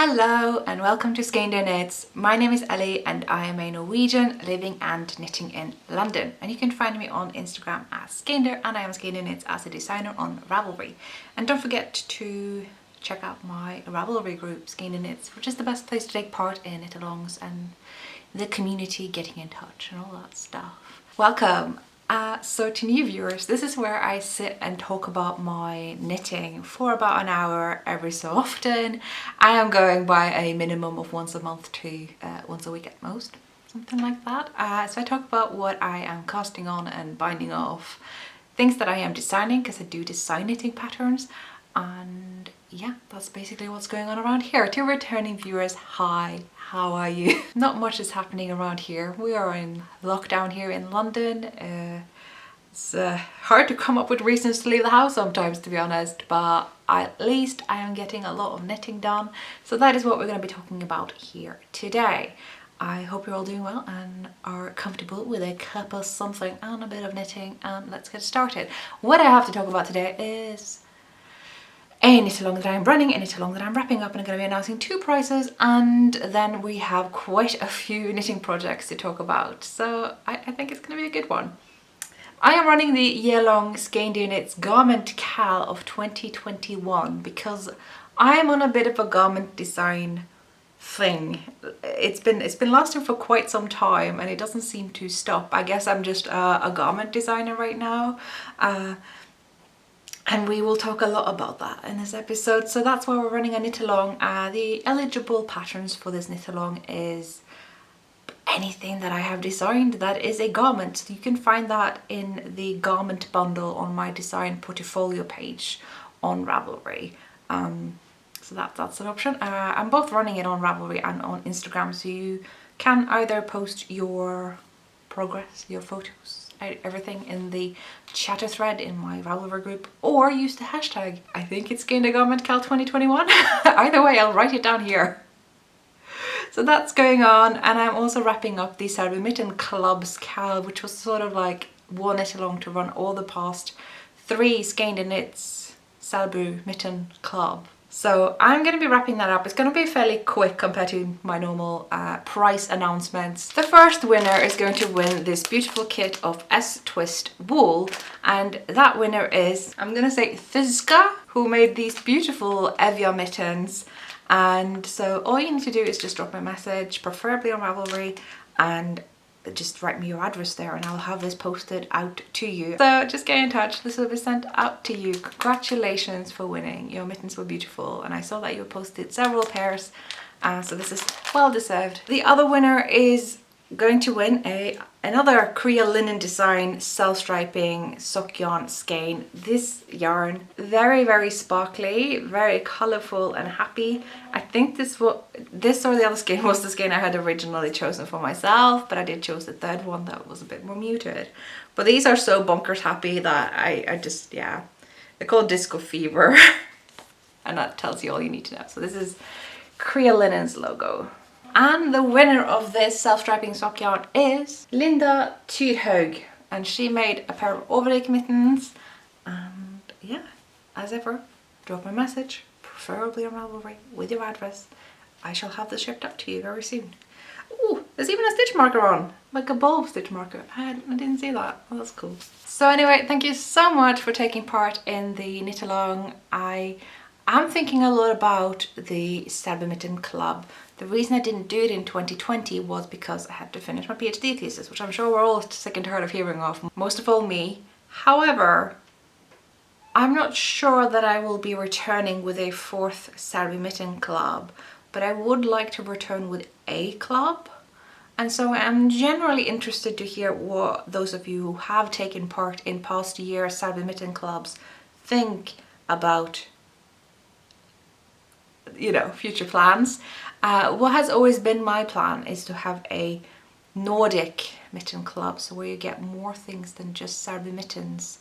Hello and welcome to Skeindeer Knits. My name is Ellie and I am a Norwegian living and knitting in London. And you can find me on Instagram as Skeindeer, and I am Skeindeer Knits as a designer on Ravelry. And don't forget to check out my Ravelry group, Skeindeer Knits, which is the best place to take part in knit-alongs and the community getting in touch and all that stuff. Welcome! So to new viewers, this is where I sit and talk about my knitting for about an hour every so often. I am going by a minimum of once a month to once a week at most, something like that. So I talk about what I am casting on and binding off, things that I am designing, because I do design knitting patterns, and yeah, that's basically what's going on around here. To returning viewers, hi, how are you? Not much is happening around here. We are in lockdown here in London. It's hard to come up with reasons to leave the house sometimes, to be honest, but at least I am getting a lot of knitting done. So that is what we're going to be talking about here today. I hope you're all doing well and are comfortable with a cup of something and a bit of knitting, and let's get started. What I have to talk about today is a knit-along that I'm running, a knit-along that I'm wrapping up, and I'm going to be announcing two prices, and then we have quite a few knitting projects to talk about. So I think it's going to be a good one. I am running the year-long Skeindeer Knits Garment KAL of 2021 because I am on a bit of a garment design thing. It's been lasting for quite some time and it doesn't seem to stop. I guess I'm just a garment designer right now. And we will talk a lot about that in this episode. So that's why we're running a knit-along. The eligible patterns for this knit-along is anything that I have designed that is a garment. So you can find that in the garment bundle on my design portfolio page on Ravelry. So that's an option. I'm both running it on Ravelry and on Instagram, so you can either post your progress, your photos, everything in the chatter thread in my Ravelry group, or use the hashtag. I think it's Skeindeer Garment KAL 2021. Either way, I'll write it down here. So that's going on, and I'm also wrapping up the Selbu Mitten Clubs KAL, which was sort of like one knit-along to run all the past 3 Skeindeer Knits Selbu Mitten Club. So I'm going to be wrapping that up. It's going to be fairly quick compared to my normal price announcements. The first winner is going to win this beautiful kit of S-Twist wool, and that winner is, I'm going to say, Thyzka, who made these beautiful Evja mittens. And so all you need to do is just drop me a message, preferably on Ravelry, and just write me your address there and I'll have this posted out to you. So just get in touch, this will be sent out to you. Congratulations for winning, your mittens were beautiful, and I saw that you posted several pairs, so this is well deserved. The other winner is going to win another Korea linen design self-striping sock yarn skein. This yarn, very sparkly, very colorful and happy. I think this or the other skein was the skein I had originally chosen for myself, but I did choose the third one that was a bit more muted. But these are so bonkers happy that I just, yeah, they're called Disco Fever. And that tells you all you need to know. So this is Korea Linen's logo. And the winner of this self-striping sock yarn is Linda Tyrhaug, and she made a pair of overlake mittens. And yeah, as ever, drop me a message, preferably on Ravelry, with your address. I shall have this shipped up to you very soon. Oh, there's even a stitch marker on, like a bulb stitch marker. I didn't see that. Oh, that's cool. So anyway, thank you so much for taking part in the knit-along. I'm thinking a lot about the Selbu Mitten Club. The reason I didn't do it in 2020 was because I had to finish my PhD thesis, which I'm sure we're all sick and tired of hearing of, most of all me. However, I'm not sure that I will be returning with a 4th Selbu Mitten Club, but I would like to return with a club. And so I'm generally interested to hear what those of you who have taken part in past year Selbu Mitten Clubs think about, you know, future plans. What has always been my plan is to have a Nordic mitten club, so where you get more things than just Selbu mittens.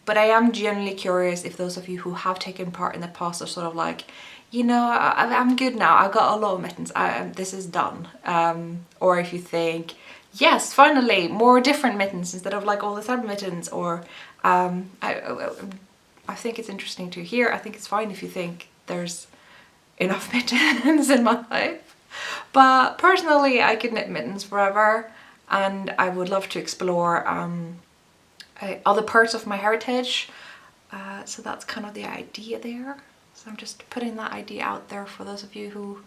But I am genuinely curious if those of you who have taken part in the past are sort of like, you know, I'm good now, I've got a lot of mittens, this is done. Or if you think, yes, finally, more different mittens instead of like all the Selbu mittens, or I think it's interesting to hear. I think it's fine if you think there's enough mittens in my life. But personally, I could knit mittens forever, and I would love to explore other parts of my heritage. So that's kind of the idea there. So I'm just putting that idea out there for those of you who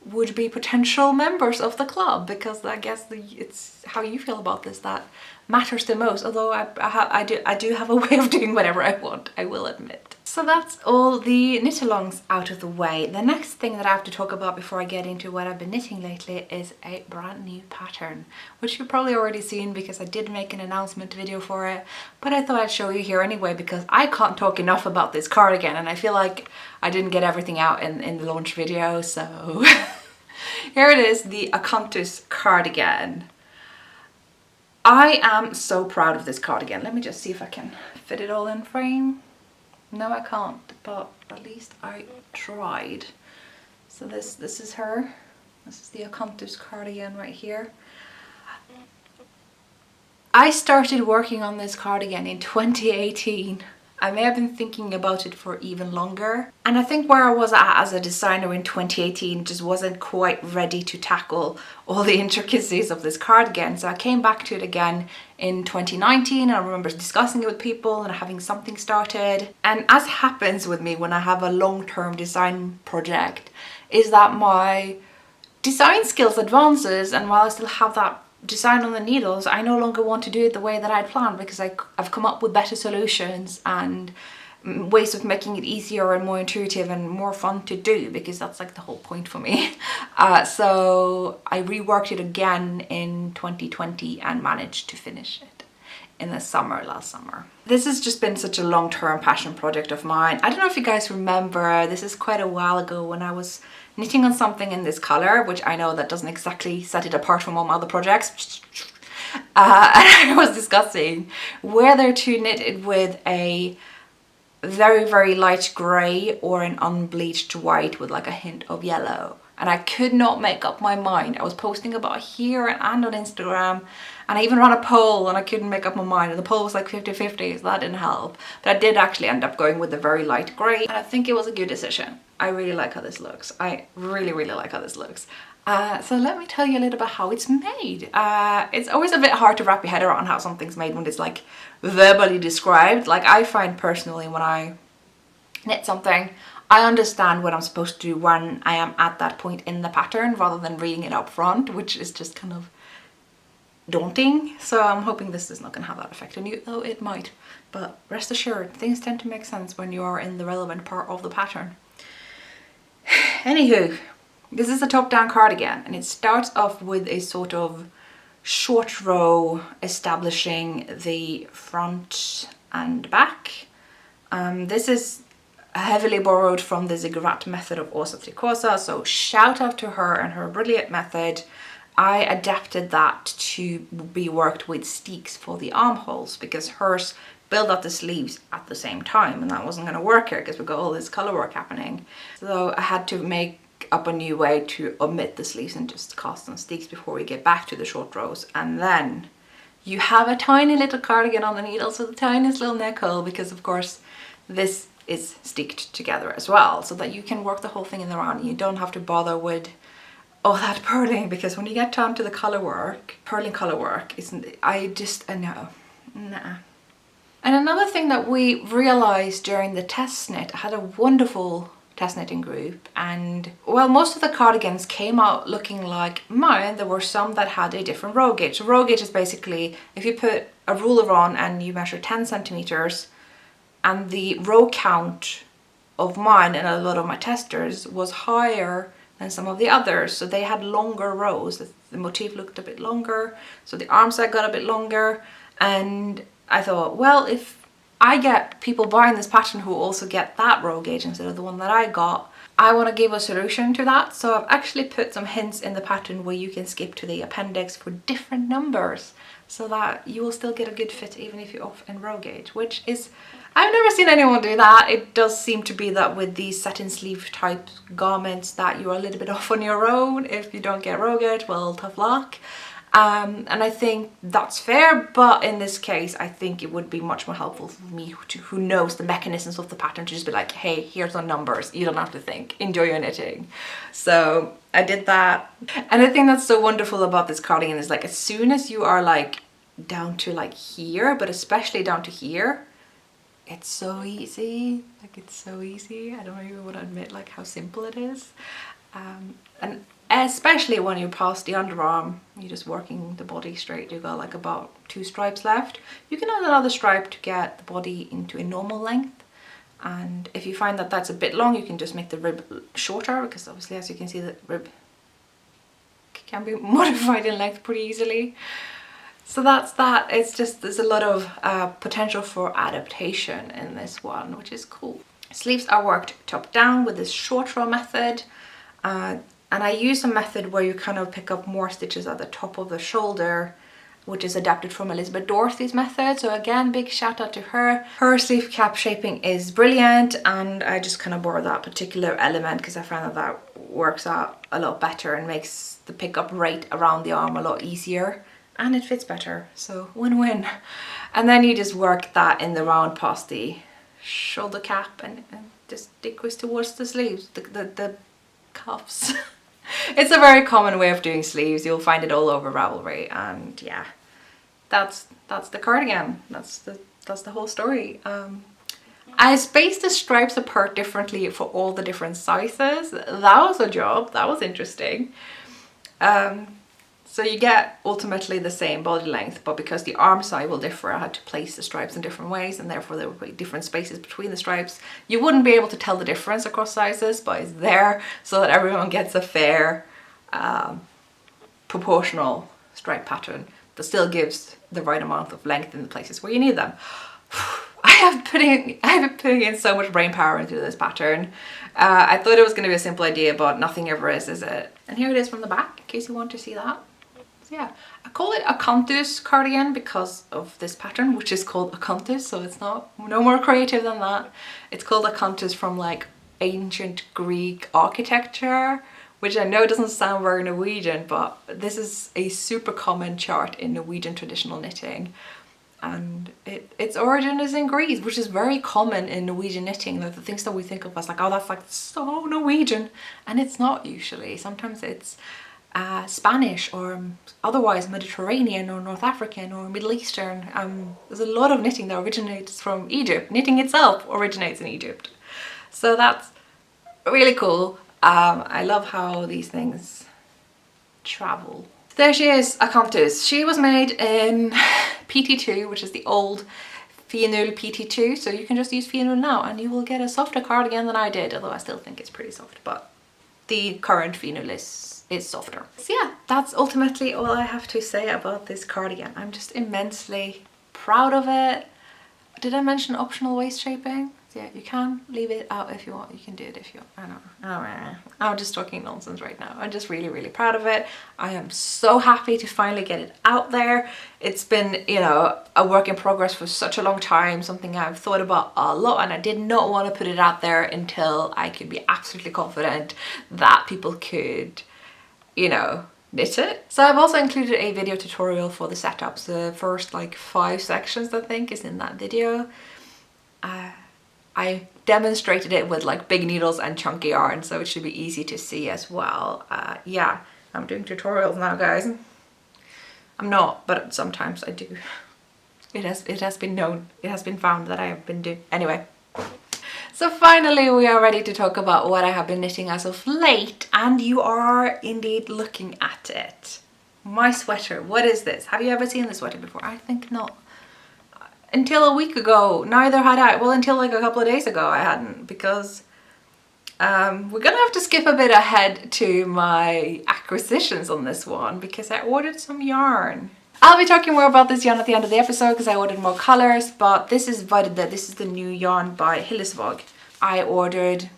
would be potential members of the club, because I guess it's how you feel about this that matters the most. Although I do have a way of doing whatever I want, I will admit. So that's all the knit-alongs out of the way. The next thing that I have to talk about before I get into what I've been knitting lately is a brand new pattern, which you've probably already seen because I did make an announcement video for it, but I thought I'd show you here anyway because I can't talk enough about this cardigan, and I feel like I didn't get everything out in the launch video, so here it is, the Acanthus cardigan. I am so proud of this cardigan. Let me just see if I can fit it all in frame. No, I can't, but at least I tried. So this is her. This is the Acanthus cardigan right here. I started working on this cardigan in 2018. I may have been thinking about it for even longer. And I think where I was at as a designer in 2018 just wasn't quite ready to tackle all the intricacies of this cardigan. So I came back to it again in 2019. I remember discussing it with people and having something started. And as happens with me when I have a long-term design project, is that my design skills advances, and while I still have that design on the needles, I no longer want to do it the way that I'd planned, because I've come up with better solutions and ways of making it easier and more intuitive and more fun to do, because that's like the whole point for me. So I reworked it again in 2020 and managed to finish it in the summer, last summer. This has just been such a long-term passion project of mine. I don't know if you guys remember, this is quite a while ago when I was knitting on something in this color, which I know that doesn't exactly set it apart from all my other projects. And I was discussing whether to knit it with a very, very light grey or an unbleached white with like a hint of yellow. And I could not make up my mind. I was posting about it here and on Instagram, and I even ran a poll and I couldn't make up my mind, and the poll was like 50-50, so that didn't help. But I did actually end up going with the very light grey, and I think it was a good decision. I really like how this looks. I really, really like how this looks. So let me tell you a little about how it's made. It's always a bit hard to wrap your head around how something's made when it's like verbally described. Like I find personally when I knit something, I understand what I'm supposed to do when I am at that point in the pattern rather than reading it up front, which is just kind of daunting. So I'm hoping this is not going to have that effect on you, though it might. But rest assured, things tend to make sense when you are in the relevant part of the pattern. Anywho, this is a top-down cardigan, and it starts off with a sort of short row establishing the front and back. This is heavily borrowed from the ziggurat method of Åsa Trikosa, so shout out to her and her brilliant method. I adapted that to be worked with steeks for the armholes because hers build up the sleeves at the same time, and that wasn't going to work here because we've got all this color work happening. So I had to make up a new way to omit the sleeves and just cast on steeks before we get back to the short rows. And then you have a tiny little cardigan on the needles with the tiniest little neck hole, because of course this is sticked together as well, so that you can work the whole thing in the round. You don't have to bother with all that purling, because when you get down to the color work, purling color work isn't, no, nah. And another thing that we realized during the test knit, I had a wonderful test knitting group, and well, most of the cardigans came out looking like mine. There were some that had a different row gauge. So row gauge is basically if you put a ruler on and you measure 10 centimeters, and the row count of mine and a lot of my testers was higher than some of the others. So they had longer rows. The motif looked a bit longer, so the arm side got a bit longer. And I thought, well, if I get people buying this pattern who also get that row gauge instead of the one that I got, I want to give a solution to that. So I've actually put some hints in the pattern where you can skip to the appendix for different numbers, so that you will still get a good fit even if you're off in row gauge, which is, I've never seen anyone do that. It does seem to be that with these satin sleeve type garments that you're a little bit off on your own. If you don't get row gauge, well, tough luck. And I think that's fair, but in this case I think it would be much more helpful for me who knows the mechanisms of the pattern to just be like, hey, here's the numbers, you don't have to think, enjoy your knitting. So I did that. And the thing that's so wonderful about this cardigan is like, as soon as you are like down to like here, but especially down to here, it's so easy. Like, it's so easy. I don't even want to admit like how simple it is. And especially when you pass the underarm, you're just working the body straight. You got like about 2 stripes left. You can add another stripe to get the body into a normal length. And if you find that that's a bit long, you can just make the rib shorter, because obviously, as you can see, the rib can be modified in length pretty easily. So that's that. It's just, there's a lot of potential for adaptation in this one, which is cool. Sleeves are worked top down with this short row method. And I use a method where you kind of pick up more stitches at the top of the shoulder, which is adapted from Elizabeth Dorothy's method. So again, big shout out to her. Her sleeve cap shaping is brilliant, and I just kind of borrow that particular element because I found that that works out a lot better and makes the pickup right around the arm a lot easier, and it fits better, so win-win. And then you just work that in the round past the shoulder cap and just decrease towards the sleeves, the cuffs. It's a very common way of doing sleeves. You'll find it all over Ravelry, and yeah, that's the cardigan. That's the whole story. I spaced the stripes apart differently for all the different sizes. That was a job. That was interesting. So you get ultimately the same body length, but because the arm size will differ, I had to place the stripes in different ways, and therefore there would be different spaces between the stripes. You wouldn't be able to tell the difference across sizes, but it's there so that everyone gets a fair proportional stripe pattern that still gives the right amount of length in the places where you need them. I have been putting in so much brain power into this pattern. I thought it was going to be a simple idea, but nothing ever is it? And here it is from the back, in case you want to see that. So yeah, I call it a cantus cardigan because of this pattern, which is called a cantus, so it's no more creative than that. It's called a cantus from like ancient Greek architecture, which I know doesn't sound very Norwegian, but this is a super common chart in Norwegian traditional knitting. And its origin is in Greece, which is very common in Norwegian knitting. The things that we think of as like, oh, that's like so Norwegian, and it's not usually. Sometimes it's Spanish or otherwise Mediterranean or North African or Middle Eastern. There's a lot of knitting that originates from Egypt. Knitting itself originates in Egypt. So that's really cool. I love how these things travel. There she is, a cantus. She was made in PT2, which is the old Finull PT2, so you can just use Finull now and you will get a softer cardigan than I did, although I still think it's pretty soft, but the current Finull is softer. So yeah, that's ultimately all I have to say about this cardigan. I'm just immensely proud of it. Did I mention optional waist shaping? Yeah, you can leave it out if you want. You can do it if you want. I don't know. I'm just talking nonsense right now. I'm just really, really proud of it. I am so happy to finally get it out there. It's been, you know, a work in progress for such a long time, something I've thought about a lot, and I did not want to put it out there until I could be absolutely confident that people could, you know, knit it. So I've also included a video tutorial for the setups. The first like 5 sections, I think, is in that video. I demonstrated it with like big needles and chunky yarn, so it should be easy to see as well. Yeah, I'm doing tutorials now, guys. I'm not, but sometimes I do. It has been known, it has been found that I have been doing. Anyway, so finally we are ready to talk about what I have been knitting as of late, and you are indeed looking at it. My sweater. What is this? Have you ever seen this sweater before? I think not. Until a week ago, neither had I. Well, until like a couple of days ago I hadn't, because we're gonna have to skip a bit ahead to my acquisitions on this one because I ordered some yarn. I'll be talking more about this yarn at the end of the episode because I ordered more colors, but this is Varde. This is the new yarn by Hillesvåg. I ordered,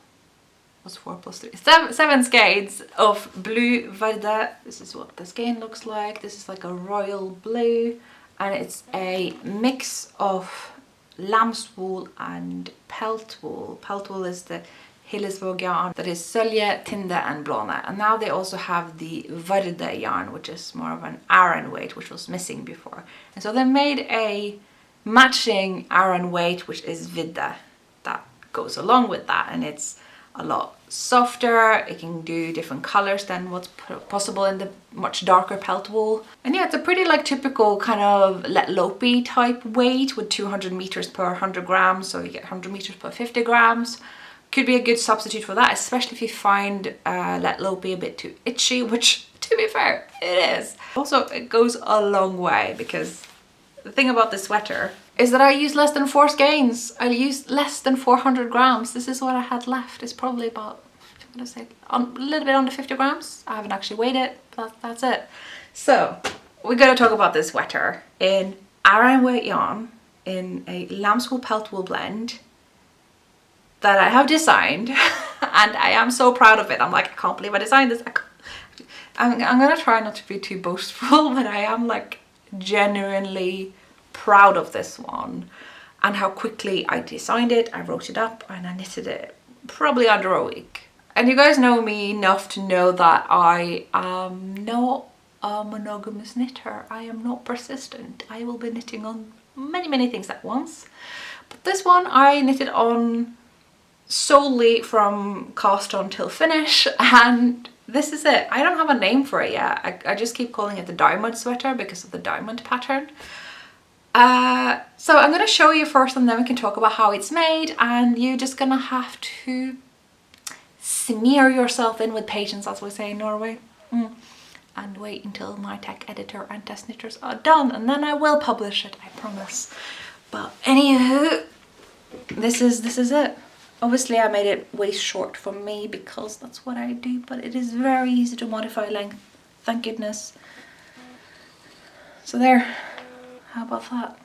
what's 4 plus 3? 7 skeins of blue Varde. This is what the skein looks like. This is like a royal blue. And it's a mix of lamb's wool and pelt wool. Pelt wool is the Hillesvåg yarn, that is Selbu Tinde and Blåne. And now they also have the Varde yarn, which is more of an Aran weight, which was missing before. And so they made a matching Aran weight, which is Vidde, that goes along with that, and it's a lot softer. It can do different colors than what's possible in the much darker pelt wool. And yeah, it's a pretty like typical kind of let lopey type weight with 200 meters per 100 grams, so you get 100 meters per 50 grams. Could be a good substitute for that, especially if you find let lopey a bit too itchy, which to be fair, it is. Also, it goes a long way, because the thing about this sweater is that I use less than 4 skeins. I use less than 400 grams. This is what I had left. It's probably about, I'm gonna say, a little bit under 50 grams. I haven't actually weighed it, but that's it. So we're gonna talk about this sweater in Aran weight yarn in a lamb's wool pelt wool blend that I have designed, and I am so proud of it. I'm like, I can't believe I designed this. I'm gonna try not to be too boastful, but I am like genuinely proud of this one and how quickly I designed it. I wrote it up and I knitted it probably under a week. And you guys know me enough to know that I am not a monogamous knitter. I am not persistent. I will be knitting on many things at once. But this one I knitted on solely from cast on till finish, and this is it. I don't have a name for it yet. I just keep calling it the diamond sweater because of the diamond pattern. So I'm going to show you first, and then we can talk about how it's made, and you're just going to have to smear yourself in with patience, as we say in Norway, and wait until my tech editor and test knitters are done, and then I will publish it, I promise. But anywho, this is it. Obviously I made it waist short for me because that's what I do, but it is very easy to modify length, thank goodness. So there. How about that?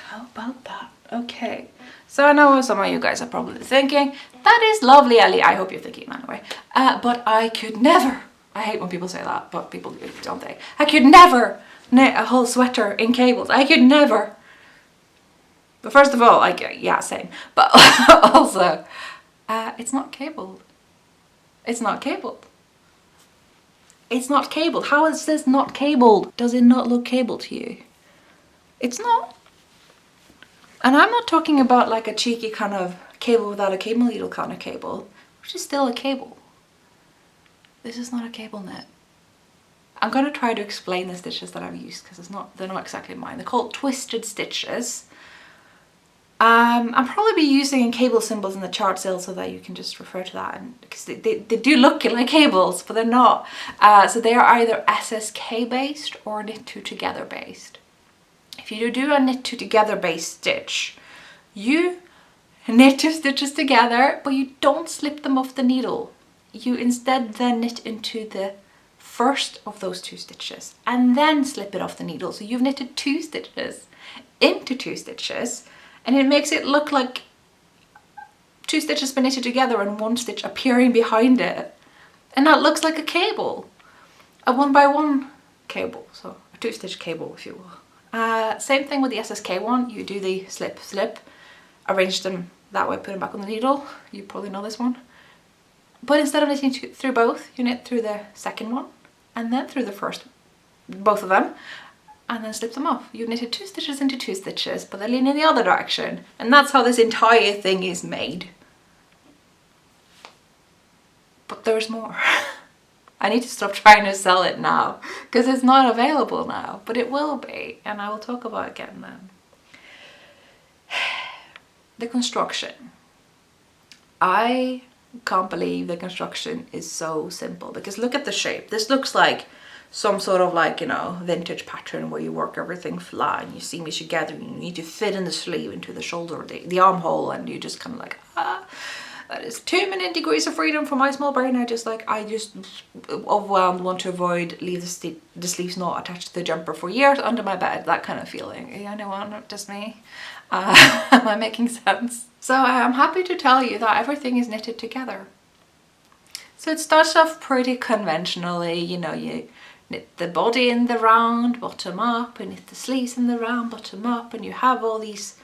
How about that? Okay. So I know some of you guys are probably thinking, that is lovely, Ellie. I hope you're thinking anyway. But I could never, I hate when people say that, but people do, don't they? I could never knit a whole sweater in cables. I could never. But first of all, yeah, same. But also, it's not cabled. It's not cabled. It's not cabled. How is this not cabled? Does it not look cabled to you? It's not. And I'm not talking about like a cheeky kind of cable without a cable needle kind of cable, which is still a cable. This is not a cable knit. I'm going to try to explain the stitches that I've used because they're not exactly mine. They're called twisted stitches. I'll probably be using cable symbols in the chart still so that you can just refer to that, and because they do look like cables, but they're not. So they are either SSK based or knit two together based. If you do a knit two together based stitch, you knit 2 stitches together, but you don't slip them off the needle. You instead then knit into the first of those 2 stitches and then slip it off the needle. So you've knitted 2 stitches into 2 stitches, and it makes it look like 2 stitches been knitted together and 1 stitch appearing behind it. And that looks like a cable, a 1x1 cable, so a 2-stitch cable if you will. Same thing with the SSK one. You do the slip, slip, arrange them that way, put them back on the needle. You probably know this one. But instead of knitting through both, you knit through the second one and then through the first, both of them, and then slip them off. You've knitted 2 stitches into 2 stitches, but they lean in the other direction. And that's how this entire thing is made. But there's more. I need to stop trying to sell it now because it's not available now, but it will be, and I will talk about it again then. The construction. I can't believe the construction is so simple, because look at the shape. This looks like some sort of like, you know, vintage pattern where you work everything flat and you seam it together and you need to fit in the sleeve into the shoulder, the armhole, and you just kind of like, that is too many degrees of freedom for my small brain. I just overwhelmed, want to avoid, leave the sleeves not attached to the jumper for years under my bed, that kind of feeling. Anyone, not just me? Am I making sense? So I'm happy to tell you that everything is knitted together. So it starts off pretty conventionally, you know, you knit the body in the round, bottom up, and knit the sleeves in the round, bottom up, and you have all these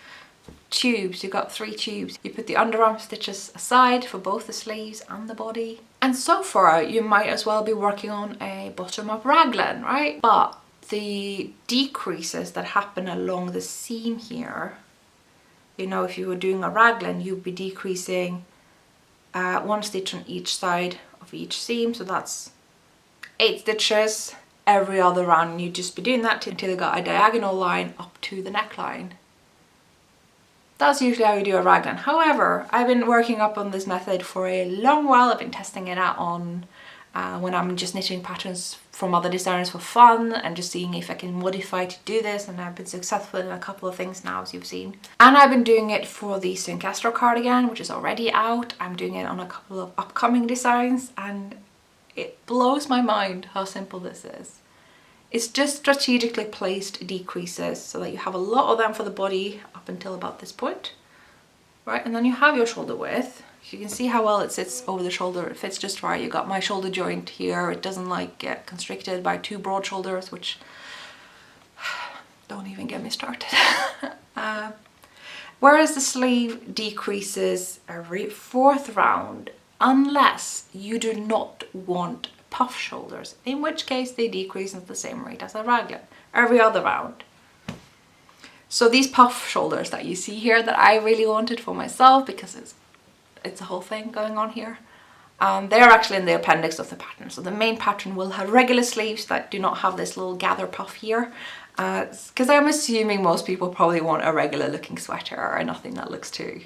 tubes. You've got 3 tubes. You put the underarm stitches aside for both the sleeves and the body. And so far you might as well be working on a bottom-up raglan, right? But the decreases that happen along the seam here, you know, if you were doing a raglan, you'd be decreasing 1 stitch on each side of each seam, so that's 8 stitches every other round. You'd just be doing that until you got a diagonal line up to the neckline. That's usually how you do a raglan. However, I've been working up on this method for a long while. I've been testing it out on when I'm just knitting patterns from other designers for fun and just seeing if I can modify to do this, and I've been successful in a couple of things now, as you've seen. And I've been doing it for the Skeindeer cardigan, which is already out. I'm doing it on a couple of upcoming designs, and it blows my mind how simple this is. It's just strategically placed decreases so that you have a lot of them for the body up until about this point, right? And then you have your shoulder width. You can see how well it sits over the shoulder. It fits just right. You got my shoulder joint here. It doesn't like get constricted by 2 broad shoulders, which don't even get me started. Whereas the sleeve decreases every 4th round, unless you do not want puff shoulders, in which case they decrease at the same rate as a raglan every other round. So these puff shoulders that you see here that I really wanted for myself, because it's a whole thing going on here, they're actually in the appendix of the pattern. So the main pattern will have regular sleeves that do not have this little gather puff here, because I'm assuming most people probably want a regular looking sweater or nothing that looks too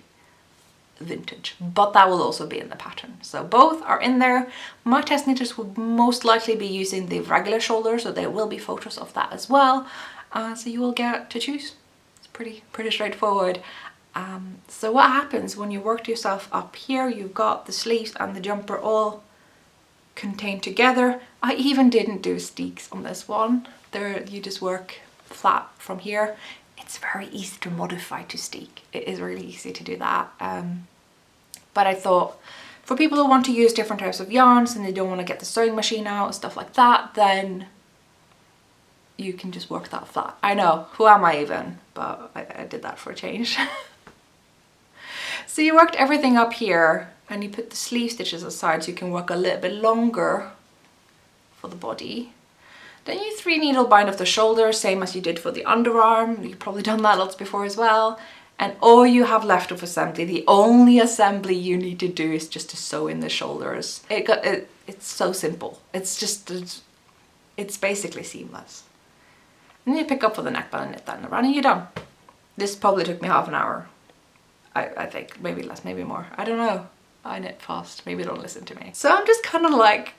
vintage, but that will also be in the pattern. So both are in there. My test knitters will most likely be using the regular shoulder, so there will be photos of that as well, so you will get to choose. It's pretty straightforward. So what happens when you work yourself up here, you've got the sleeves and the jumper all contained together. I even didn't do steeks on this one. There you just work flat from here. It's very easy to modify to steek. It is really easy to do that. But I thought for people who want to use different types of yarns and they don't want to get the sewing machine out, stuff like that, then you can just work that flat. I know, who am I even? But I did that for a change. So you worked everything up here and you put the sleeve stitches aside so you can work a little bit longer for the body. Then you 3 needle bind off the shoulder, same as you did for the underarm. You've probably done that lots before as well. And all you have left of assembly, the only assembly you need to do is just to sew in the shoulders. It's so simple. It's basically seamless. And then you pick up for the neckband and knit that in the run and you're done. This probably took me half an hour. I think, maybe less, maybe more. I don't know. I knit fast. Maybe don't listen to me. So I'm just kind of like,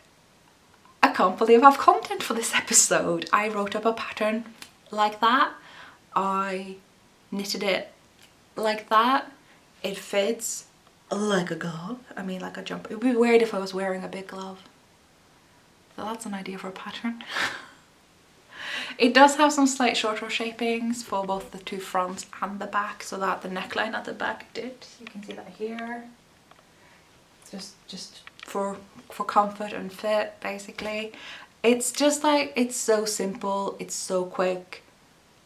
I can't believe I have content for this episode. I wrote up a pattern like that. I knitted it like that. It fits like a glove. I mean, like a jumper. It would be weird if I was wearing a big glove. So that's an idea for a pattern. It does have some slight shorter shapings for both the 2 fronts and the back, so that the neckline at the back dips. You can see that here. Just for comfort and fit, basically. It's just like, it's so simple, it's so quick,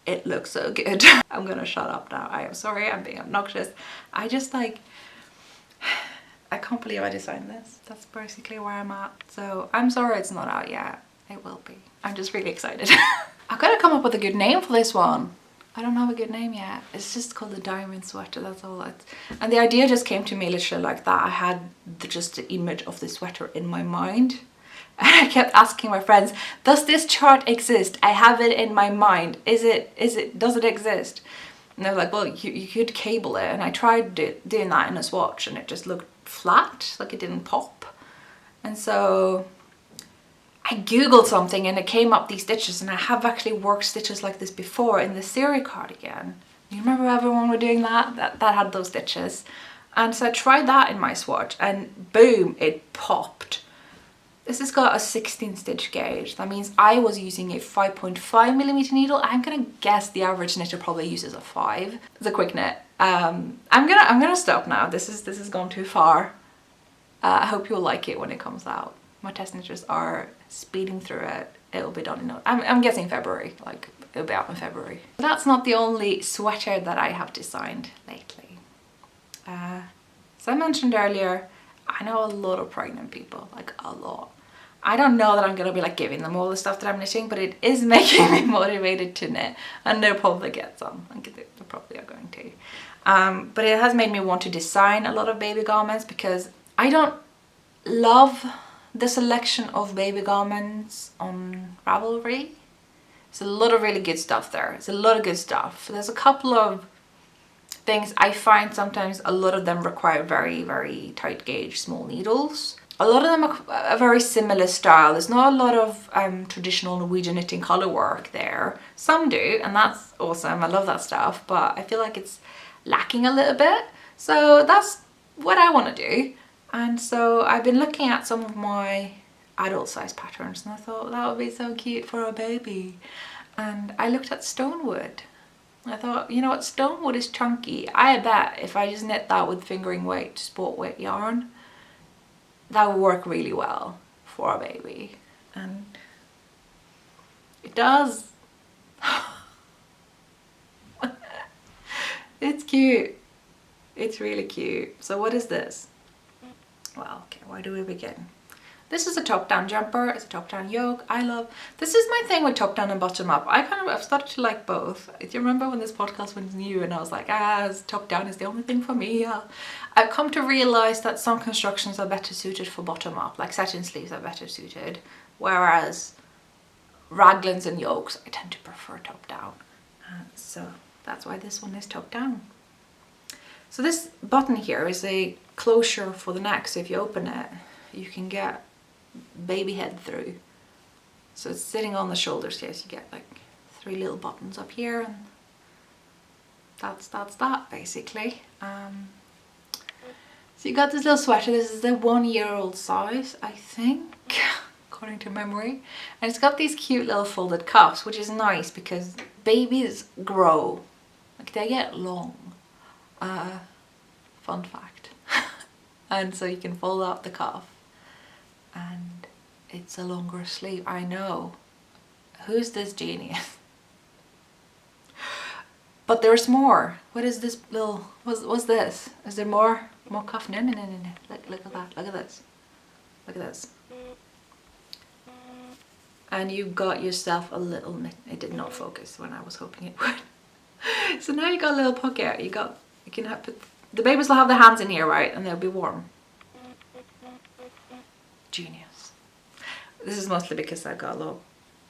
it looks so good. I'm gonna shut up now. I am sorry, I'm being obnoxious. I just like, I can't believe I designed this. That's basically where I'm at. So I'm sorry it's not out yet. It will be. I'm just really excited. I've got to come up with a good name for this one. I don't have a good name yet. It's just called the diamond sweater, that's all. And the idea just came to me literally like that. I had just the image of the sweater in my mind. And I kept asking my friends, does this chart exist? I have it in my mind. Does it exist? And they were like, well, you could cable it. And I tried doing that in a swatch and it just looked flat, like it didn't pop. And so I googled something and it came up these stitches, and I have actually worked stitches like this before in the Skeindeer cardigan. You remember everyone were doing that had those stitches. And so I tried that in my swatch and boom, it popped. This has got a 16 stitch gauge. That means I was using a 5.5mm needle. I'm gonna guess the average knitter probably uses a 5. It's a quick knit. I'm gonna stop now. This has gone too far. I hope you'll like it when it comes out. My test knitters are speeding through it. It'll be done in I'm guessing February, like it'll be out in February. That's not the only sweater that I have designed lately. As I mentioned earlier, I know a lot of pregnant people, like a lot. I don't know that I'm going to be like giving them all the stuff that I'm knitting, but it is making me motivated to knit, and they'll probably get some. I think they probably are going to. But it has made me want to design a lot of baby garments, because I don't love the selection of baby garments on Ravelry. There's a lot of really good stuff there. There's a lot of good stuff. There's a couple of things I find sometimes a lot of them require very, very tight gauge small needles. A lot of them are a very similar style. There's not a lot of traditional Norwegian knitting colour work there. Some do, and that's awesome. I love that stuff, but I feel like it's lacking a little bit. So that's what I want to do. And so I've been looking at some of my adult size patterns, and I thought that would be so cute for a baby. And I looked at Stonewood. I thought, you know what, Stonewood is chunky. I bet if I just knit that with fingering weight, sport weight yarn, that would work really well for a baby. And it does. It's cute. It's really cute. So what is this? Well, okay, where do we begin? This is a top-down jumper. It's a top-down yoke. This is my thing with top-down and bottom-up. I've started to like both. Do you remember when this podcast was new and I was like, top-down is the only thing for me? I've come to realize that some constructions are better suited for bottom-up, like satin sleeves are better suited, whereas raglans and yokes I tend to prefer top-down. So that's why this one is top-down. So this button here is a closure for the neck, so if you open it, you can get baby head through. So it's sitting on the shoulders here, so you get like 3 little buttons up here, and that's that basically. So you got this little sweater. This is the 1-year-old size, I think, according to memory, and it's got these cute little folded cuffs, which is nice because babies grow, like they get long. Fun fact. And so you can fold out the cuff and it's a longer sleeve. I know. Who's this genius? But there's more. What is this little, what's this? Is there more cuff? No. Look at that. Look at this. Look at this. And you got yourself a little mitten. It did not focus when I was hoping it would. So now you got a little pocket. You can have the babies will have their hands in here, right? And they'll be warm. Genius. This is mostly because I've got a lot of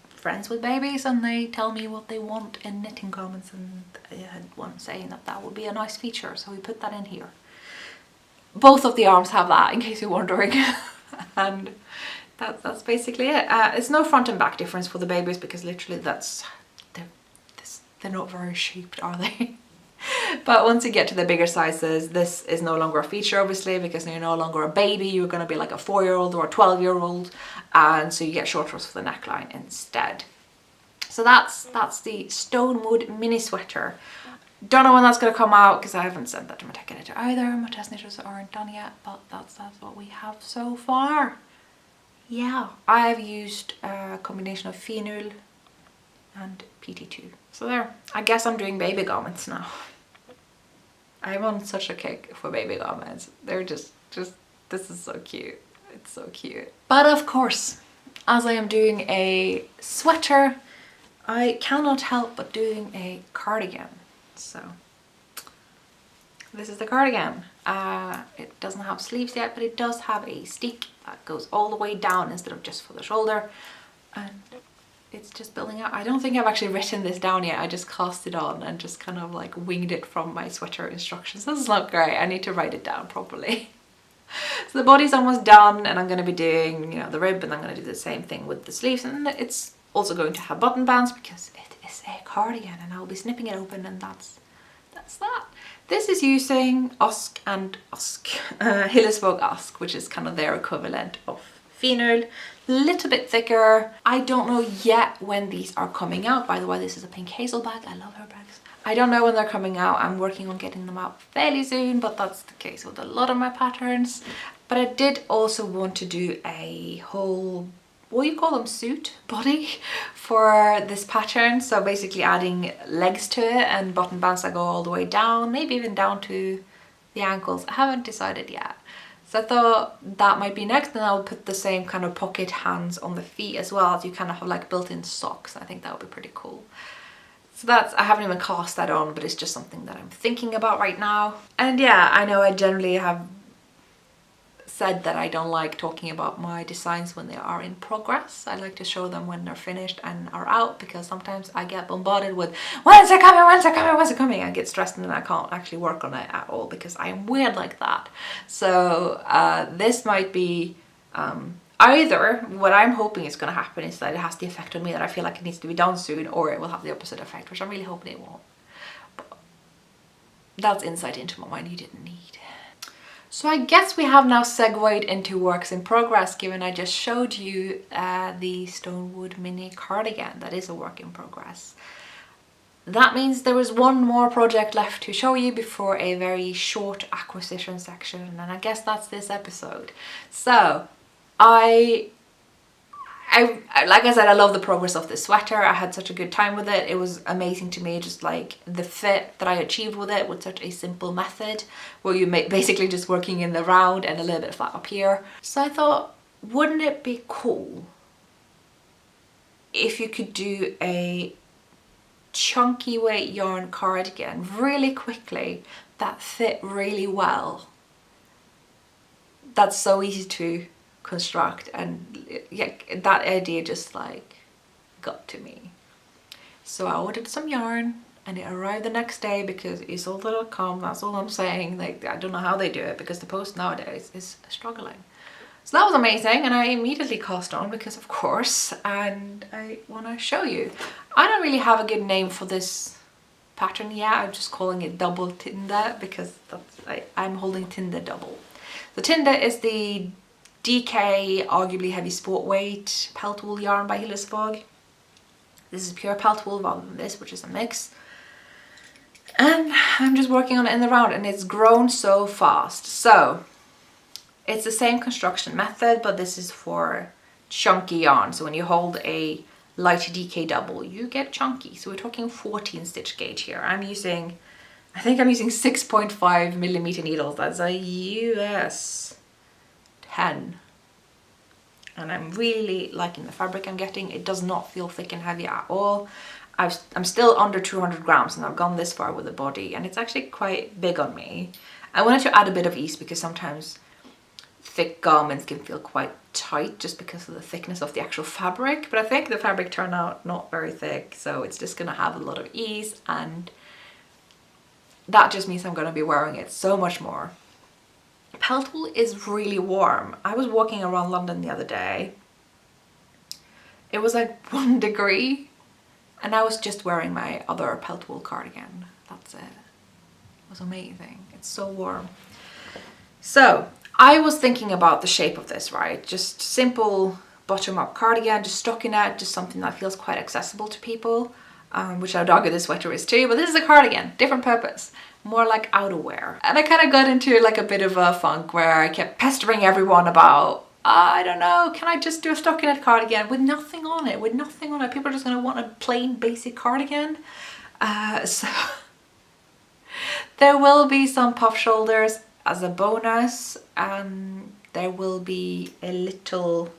friends with babies and they tell me what they want in knitting garments, and I had one saying that would be a nice feature, so we put that in here. Both of the arms have that, in case you're wondering. And that's basically it. It's no front and back difference for the babies because literally they're not very shaped, are they? But once you get to the bigger sizes, this is no longer a feature, obviously, because you're no longer a baby. You're going to be like a 4-year-old or a 12-year-old, and so you get short rows for the neckline instead. So that's the Stonewood Mini sweater. Don't know when that's going to come out because I haven't sent that to my tech editor either. My test knitters aren't done yet, but that's what we have so far. Yeah, I have used a combination of Finul and PT2. So there. I guess I'm doing baby garments now. I'm on such a kick for baby garments. They're just this is so cute. It's so cute. But of course, as I am doing a sweater, I cannot help but doing a cardigan. So this is the cardigan. It doesn't have sleeves yet, but it does have a steek that goes all the way down instead of just for the shoulder. And it's just building up. I don't think I've actually written this down yet. I just cast it on and just kind of like winged it from my sweater instructions. This is not great. I need to write it down properly. So the body's almost done, and I'm going to be doing, the rib, and I'm going to do the same thing with the sleeves. And it's also going to have button bands because it is a cardigan, and I'll be snipping it open, and that's that. This is using Usk and Usk, Hillesvåg Usk, which is kind of their equivalent of Finul. Little bit thicker. I don't know yet when these are coming out. By the way, this is a pink hazel bag. I love her bags. I don't know when they're coming out. I'm working on getting them out fairly soon, but that's the case with a lot of my patterns. But I did also want to do a whole what you call them, suit body for this pattern. So basically adding legs to it and button bands that go all the way down, maybe even down to the ankles. I haven't decided yet. So I thought that might be next, and I'll put the same kind of pocket hands on the feet as well, as you kind of have like built-in socks. I think that would be pretty cool. So that's, I haven't even cast that on, but it's just something that I'm thinking about right now. And yeah, I know I generally have said that I don't like talking about my designs when they are in progress. I like to show them when they're finished and are out, because sometimes I get bombarded with when's it coming, when's it coming, when's it coming. I get stressed and then I can't actually work on it at all because I am weird like that. So this might be either what I'm hoping is going to happen is that it has the effect on me that I feel like it needs to be done soon, or it will have the opposite effect, which I'm really hoping it won't. But that's insight into my mind you didn't need. So I guess we have now segued into works in progress, given I just showed you the Stonewood Mini cardigan that is a work in progress. That means there is one more project left to show you before a very short acquisition section, and I guess that's this episode. So like I said, I love the progress of this sweater. I had such a good time with it. It was amazing to me, just like the fit that I achieved with it with such a simple method where you make basically just working in the round and a little bit flat up here. So I thought, wouldn't it be cool if you could do a chunky weight yarn cardigan really quickly that fit really well, that's so easy to construct, and yeah, that idea just like got to me. So I ordered some yarn and it arrived the next day because esold.com, that's all I'm saying. Like, I don't know how they do it because the post nowadays is struggling. So that was amazing, and I immediately cast on because of course, and I want to show you. I don't really have a good name for this pattern yet. I'm just calling it Dobbel Tinde because that's, I'm holding Tinde double. The Tinde is the DK, arguably heavy sport weight pelt wool yarn by Hillesvåg. This is pure pelt wool rather than this, which is a mix. And I'm just working on it in the round, and it's grown so fast. So it's the same construction method, but this is for chunky yarn. So when you hold a light DK double, you get chunky. So we're talking 14 stitch gauge here. I think I'm using 6.5 millimeter needles. That's a US 10. And I'm really liking the fabric I'm getting. It does not feel thick and heavy at all. I'm still under 200 grams and I've gone this far with the body, and it's actually quite big on me. I wanted to add a bit of ease because sometimes thick garments can feel quite tight just because of the thickness of the actual fabric, but I think the fabric turned out not very thick, so it's just gonna have a lot of ease, and that just means I'm gonna be wearing it so much more. Pelt wool is really warm. I was walking around London the other day. It was like 1 degree and I was just wearing my other pelt wool cardigan. That's it. It was amazing. It's so warm. So I was thinking about the shape of this, right? Just simple bottom up cardigan, just stockinette, just something that feels quite accessible to people, which I would argue this sweater is too, but this is a cardigan, different purpose. More like outerwear. And I kind of got into like a bit of a funk where I kept pestering everyone about, I don't know, can I just do a stockinette cardigan with nothing on it, People are just going to want a plain basic cardigan. So there will be some puff shoulders as a bonus. There will be a little,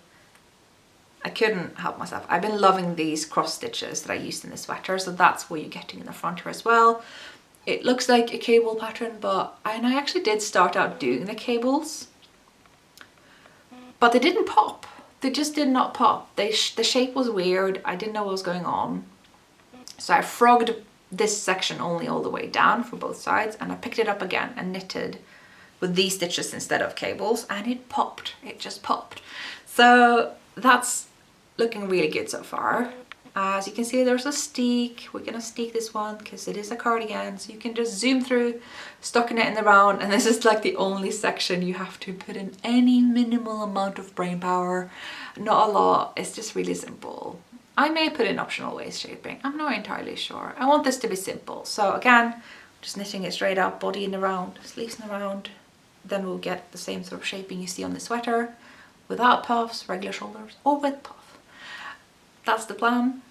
I couldn't help myself. I've been loving these cross stitches that I used in the sweater, so that's what you're getting in the front here as well. It looks like a cable pattern, and I actually did start out doing the cables, but they didn't pop. They just did not pop. The shape was weird. I didn't know what was going on. So I frogged this section only all the way down for both sides, and I picked it up again and knitted with these stitches instead of cables, and it popped. It just popped. So that's looking really good so far. As you can see, there's a steek. We're gonna steek this one because it is a cardigan, so you can just zoom through, stockinette in the round, and this is like the only section you have to put in any minimal amount of brain power. Not a lot. It's just really simple. I may put in optional waist shaping. I'm not entirely sure. I want this to be simple. So again, just knitting it straight up, body in the round, sleeves in the round. Then we'll get the same sort of shaping you see on the sweater, without puffs, regular shoulders, or with puff. that's the plan.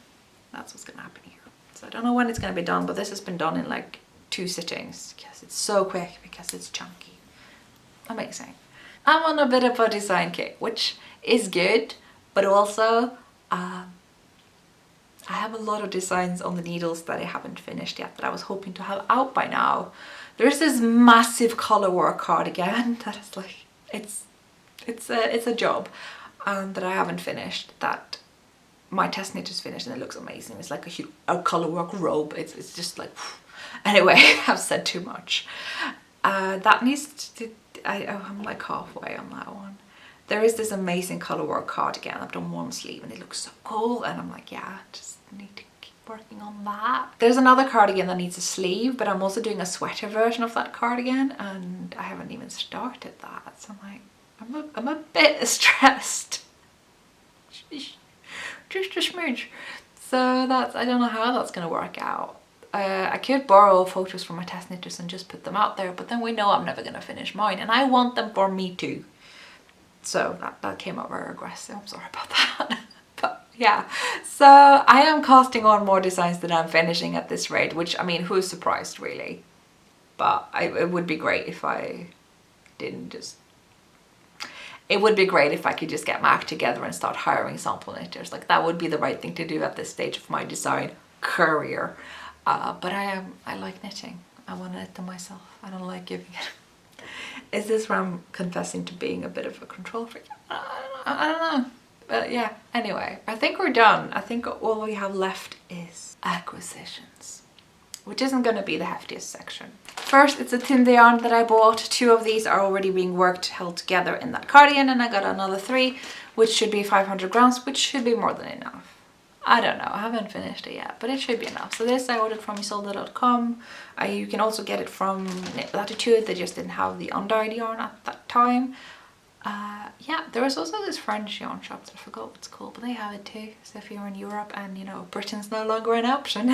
That's what's gonna happen here. So I don't know when it's gonna be done, but this has been done in like 2 sittings because it's so quick, because it's chunky. Amazing. I'm on a bit of a design kick, which is good, but also I have a lot of designs on the needles that I haven't finished yet that I was hoping to have out by now. There's this massive color work cardigan that is like, it's a job that I haven't finished, that my test knit is finished, and it looks amazing. It's like a color work robe. It's just like, anyway, I've said too much. That needs to, I'm like halfway on that one. There is this amazing color work cardigan. I've done one sleeve and it looks so cool, and I'm like, yeah, just need to keep working on that. There's another cardigan that needs a sleeve, but I'm also doing a sweater version of that cardigan, and I haven't even started that. So I'm like, I'm a bit stressed. Just a smidge. So that's, I don't know how that's gonna work out. I could borrow photos from my test knitters and just put them out there, but then we know I'm never gonna finish mine, and I want them for me too. So that came out very aggressive. I'm sorry about that. But yeah, so I am casting on more designs than I'm finishing at this rate, which, I mean, who's surprised really? But it would be great if I didn't just... It would be great if I could just get my act together and start hiring sample knitters. Like, that would be the right thing to do at this stage of my design career. But I like knitting. I want to knit them myself. I don't like giving it. Is this where I'm confessing to being a bit of a control freak? I don't know. But yeah, anyway, I think we're done. I think all we have left is acquisitions, which isn't going to be the heftiest section. First, it's a Tinde yarn that I bought. 2 of these are already being held together in that cardigan, and I got another 3, which should be 500 grams, which should be more than enough. I don't know, I haven't finished it yet, but it should be enough. So this I ordered from isolde.com. You can also get it from Knit Latitude. They just didn't have the undyed yarn at that time. Yeah, there was also this French yarn shop that I forgot what it's called, but they have it too. So if you're in Europe and, you know, Britain's no longer an option,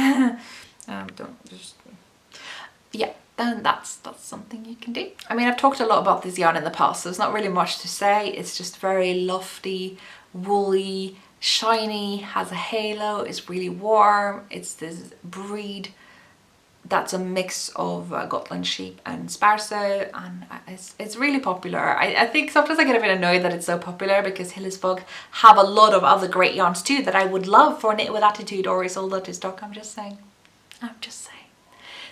yeah, then that's something you can do. I mean, I've talked a lot about this yarn in the past, so there's not really much to say. It's just very lofty, woolly, shiny, has a halo, it's really warm. It's this breed that's a mix of Gotland sheep and Sparso, and it's really popular. I think sometimes I get a bit annoyed that it's so popular, because Hillesvåg have a lot of other great yarns too that I would love for Knit with Attitude or Isolde to stock. I'm just saying.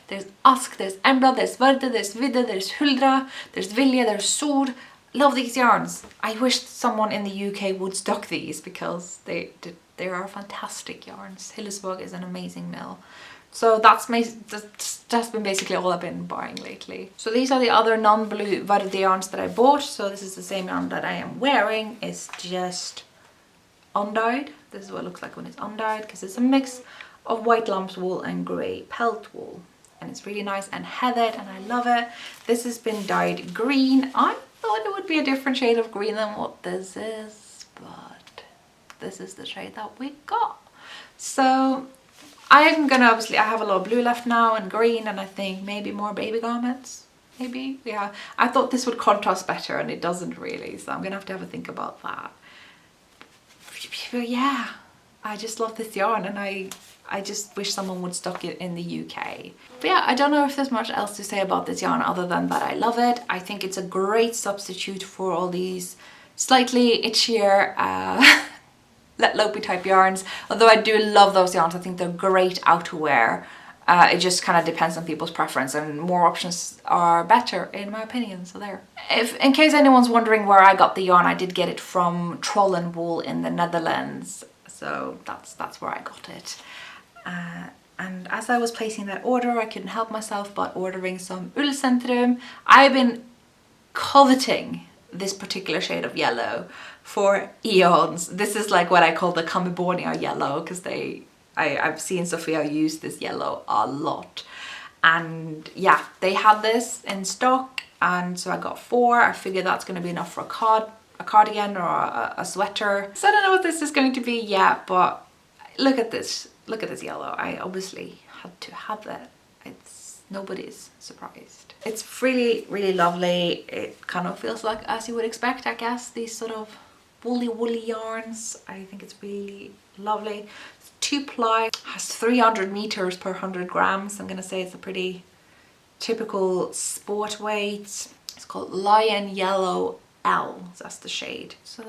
There's Ask, there's Embla, there's Varde, there's Vidde, there's Huldra, there's Vilja, there's Sord. Love these yarns. I wish someone in the UK would stock these, because they are fantastic yarns. Hillesvåg is an amazing mill. So that's been basically all I've been buying lately. So these are the other non-blue Varde yarns that I bought. So this is the same yarn that I am wearing. It's just undyed. This is what it looks like when it's undyed, because it's a mix of white lamb's wool and grey pelt wool. And it's really nice and heathered, and I love it. This has been dyed green. I thought it would be a different shade of green than what this is, but this is the shade that we got. So I'm gonna I have a lot of blue left now and green, and I think maybe more baby garments. Maybe, yeah. I thought this would contrast better, and it doesn't really, so I'm gonna have to have a think about that. But yeah, I just love this yarn, and I just wish someone would stock it in the UK. But yeah, I don't know if there's much else to say about this yarn other than that I love it. I think it's a great substitute for all these slightly itchier let lopey type yarns. Although I do love those yarns, I think they're great outerwear. It just kind of depends on people's preference, and more options are better in my opinion, so there. In case anyone's wondering where I got the yarn, I did get it from Trollen Wool in the Netherlands. So that's where I got it. And as I was placing that order, I couldn't help myself but ordering some Ullcentrum. I've been coveting this particular shade of yellow for eons. This is like what I call the Camibornia yellow, because I've seen Sophia use this yellow a lot. And yeah, they had this in stock, and so I got 4. I figured that's going to be enough for a cardigan or a sweater. So I don't know what this is going to be yet, but look at this. Look at this yellow. I obviously had to have that. Nobody's surprised. It's really, really lovely. It kind of feels like as you would expect, I guess, these sort of woolly yarns. I think it's really lovely. It's 2-ply, has 300 meters per 100 grams. I'm gonna say it's a pretty typical sport weight. It's called Lion Yellow L, that's the shade. So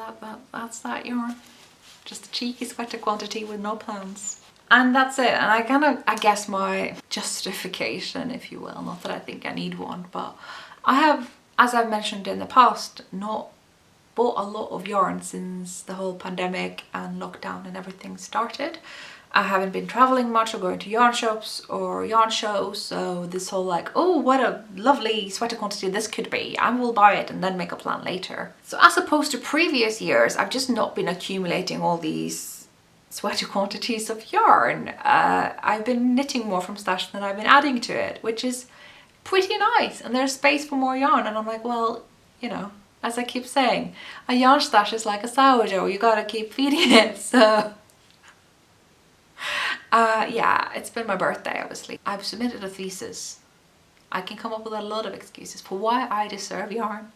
that's that yarn. Just a cheeky sweater quantity with no plans. And that's it. And I guess my justification, if you will, not that I think I need one, but I have, as I've mentioned in the past, not bought a lot of yarn since the whole pandemic and lockdown and everything started. I haven't been traveling much or going to yarn shops or yarn shows, so this whole like, oh, what a lovely sweater quantity this could be, I will buy it and then make a plan later. So as opposed to previous years, I've just not been accumulating all these sweater quantities of yarn. I've been knitting more from stash than I've been adding to it, which is pretty nice, and there's space for more yarn. And I'm like, well, you know, as I keep saying, a yarn stash is like a sourdough, you gotta keep feeding it. So yeah, it's been my birthday, obviously. I've submitted a thesis. I can come up with a lot of excuses for why I deserve yarn.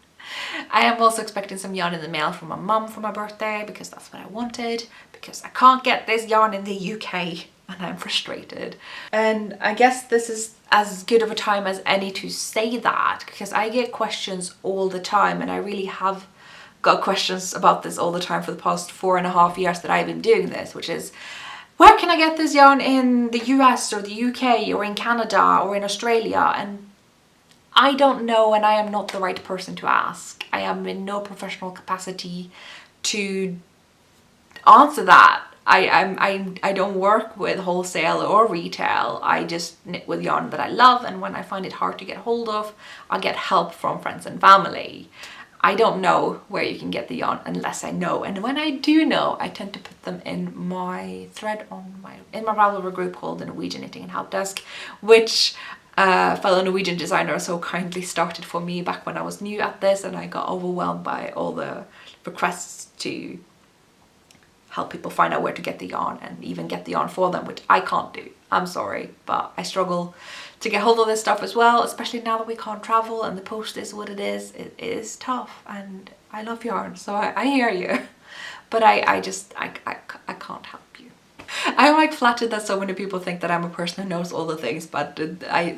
I am also expecting some yarn in the mail from my mum for my birthday, because that's what I wanted, because I can't get this yarn in the UK and I'm frustrated. And I guess this is as good of a time as any to say that, because I get questions all the time, and I really have got questions about this all the time for the past 4.5 years that I've been doing this, which is, where can I get this yarn in the US or the UK or in Canada or in Australia? And I don't know, and I am not the right person to ask. I am in no professional capacity to answer that. I don't work with wholesale or retail. I just knit with yarn that I love, and when I find it hard to get hold of, I get help from friends and family. I don't know where you can get the yarn unless I know, and when I do know, I tend to put them in my thread in my Ravelry group called the Norwegian Knitting and Help Desk, which fellow Norwegian designer so kindly started for me back when I was new at this, and I got overwhelmed by all the requests to help people find out where to get the yarn and even get the yarn for them, which I can't do. I'm sorry, but I struggle to get hold of this stuff as well, especially now that we can't travel and the post is what it is. It is tough, and I love yarn, so I hear you, but I can't help you. I'm like flattered that so many people think that I'm a person who knows all the things, but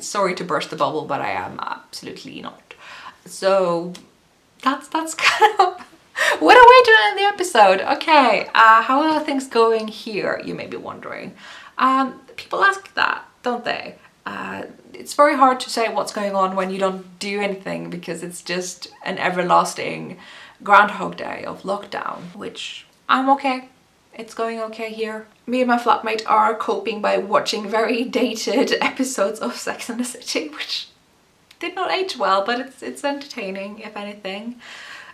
sorry to burst the bubble, but I am absolutely not. So that's kind of what a way to end the episode. Okay, how are things going here, you may be wondering. People ask that, don't they? It's very hard to say what's going on when you don't do anything, because it's just an everlasting Groundhog Day of lockdown, which I'm okay. It's going okay here. Me and my flatmate are coping by watching very dated episodes of Sex and the City, which did not age well, but it's entertaining, if anything.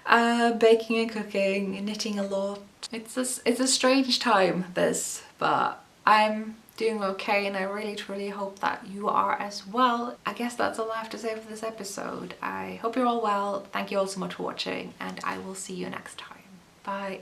Baking and cooking, knitting a lot. It's a strange time, this, but I'm doing okay, and I really truly hope that you are as well. I guess that's all I have to say for this episode. I hope you're all well. Thank you all so much for watching, and I will see you next time. Bye.